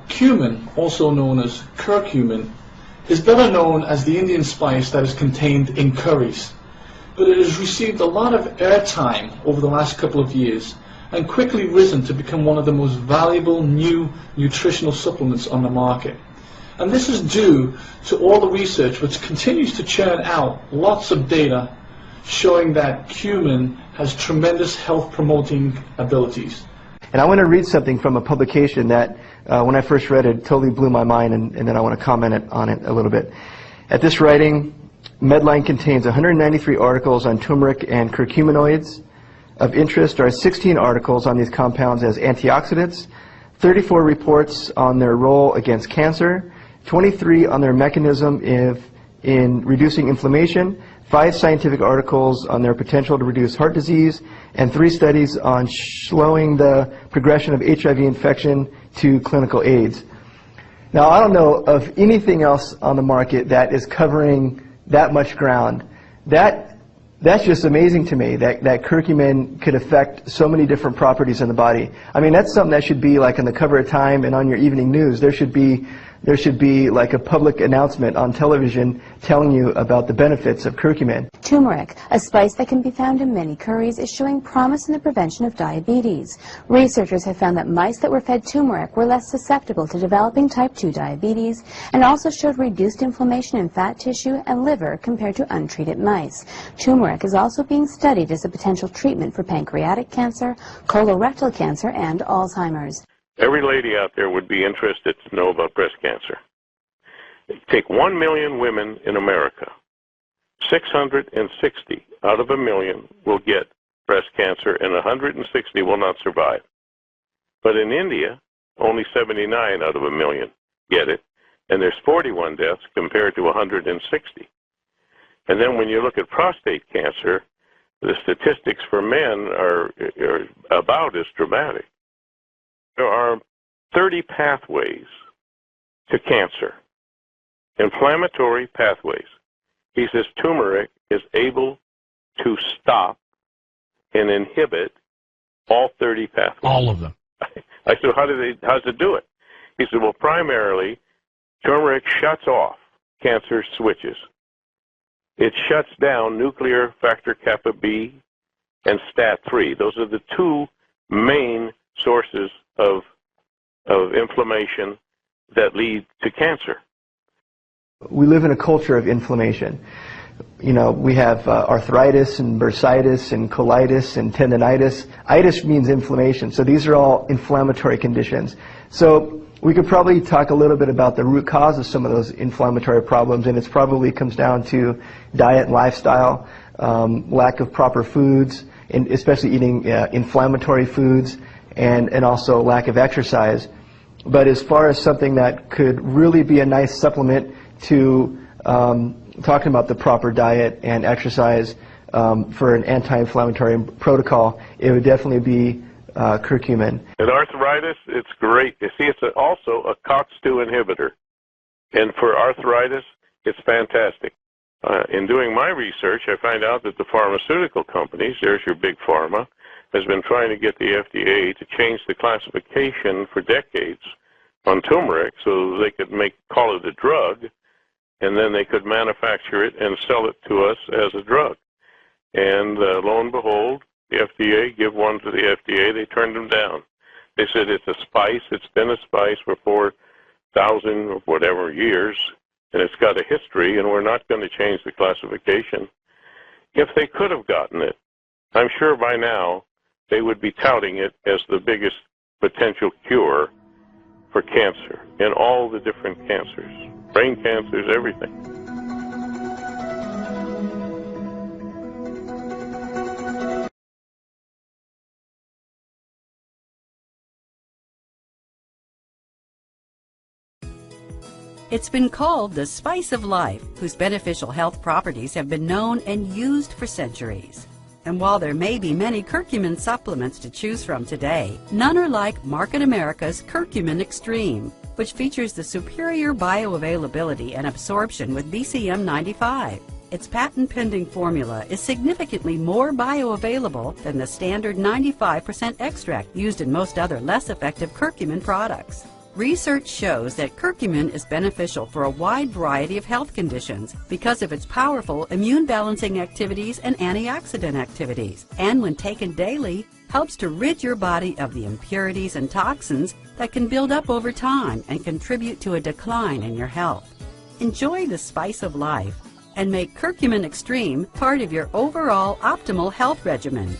Cumin, also known as curcumin, is better known as the Indian spice that is contained in curries, but it has received a lot of airtime over the last couple of years and quickly risen to become one of the most valuable new nutritional supplements on the market. And this is due to all the research which continues to churn out lots of data showing that cumin has tremendous health promoting abilities. And I want to read something from a publication that when I first read it totally blew my mind, and then I want to comment on it a little bit. At this writing, Medline contains 193 articles on turmeric and curcuminoids. Of interest are 16 articles on these compounds as antioxidants, 34 reports on their role against cancer, 23 on their mechanism in reducing inflammation, 5 scientific articles on their potential to reduce heart disease, and 3 studies on slowing the progression of HIV infection to clinical AIDS. Now, I don't know of anything else on the market that is covering that much ground. That's just amazing to me, that curcumin could affect so many different properties in the body. I mean, that's something that should be like on the cover of Time and on your evening news. There should be like a public announcement on television telling you about the benefits of curcumin. Turmeric, a spice that can be found in many curries, is showing promise in the prevention of diabetes. Researchers have found that mice that were fed turmeric were less susceptible to developing type 2 diabetes and also showed reduced inflammation in fat tissue and liver compared to untreated mice. Turmeric is also being studied as a potential treatment for pancreatic cancer, colorectal cancer, and Alzheimer's. Every lady out there would be interested to know about breast cancer. Take 1 million women in America. 660 out of 1 million will get breast cancer, and 160 will not survive. But in India, only 79 out of 1 million get it, and there's 41 deaths compared to 160. And then when you look at prostate cancer, the statistics for men are about as dramatic. There are 30 pathways to cancer, inflammatory pathways. He says turmeric is able to stop and inhibit all 30 pathways. All of them. I said, how does it do it? He said, well, primarily, turmeric shuts off cancer switches. It shuts down nuclear factor kappa B and STAT3. Those are the 2 main sources of inflammation that lead to cancer. We live in a culture of inflammation. You know, we have arthritis and bursitis and colitis and tendinitis. Itis means inflammation, so these are all inflammatory conditions. So we could probably talk a little bit about the root cause of some of those inflammatory problems, and it probably comes down to diet and lifestyle, lack of proper foods, and especially eating inflammatory foods, and also lack of exercise. But as far as something that could really be a nice supplement to talking about the proper diet and exercise for an anti-inflammatory protocol, it would definitely be curcumin. In arthritis, it's great. You see, it's also a COX-2 inhibitor. And for arthritis, it's fantastic. In doing my research, I find out that the pharmaceutical companies, there's your big pharma, has been trying to get the FDA to change the classification for decades on turmeric so they could call it a drug, and then they could manufacture it and sell it to us as a drug. And lo and behold, the FDA, give one to the FDA, they turned them down. They said it's a spice, it's been a spice for 4,000 or whatever years, and it's got a history, and we're not going to change the classification. If they could have gotten it, I'm sure by now they would be touting it as the biggest potential cure for cancer and all the different cancers, brain cancers, everything. It's been called the spice of life, whose beneficial health properties have been known and used for centuries. And while there may be many curcumin supplements to choose from today, none are like Market America's Curcumin Extreme, which features the superior bioavailability and absorption with BCM 95. its patent-pending formula is significantly more bioavailable than the standard 95% extract used in most other less effective curcumin products. Research shows that curcumin is beneficial for a wide variety of health conditions because of its powerful immune-balancing activities and antioxidant activities, and when taken daily, helps to rid your body of the impurities and toxins that can build up over time and contribute to a decline in your health. Enjoy the spice of life and make Curcumin Extreme part of your overall optimal health regimen.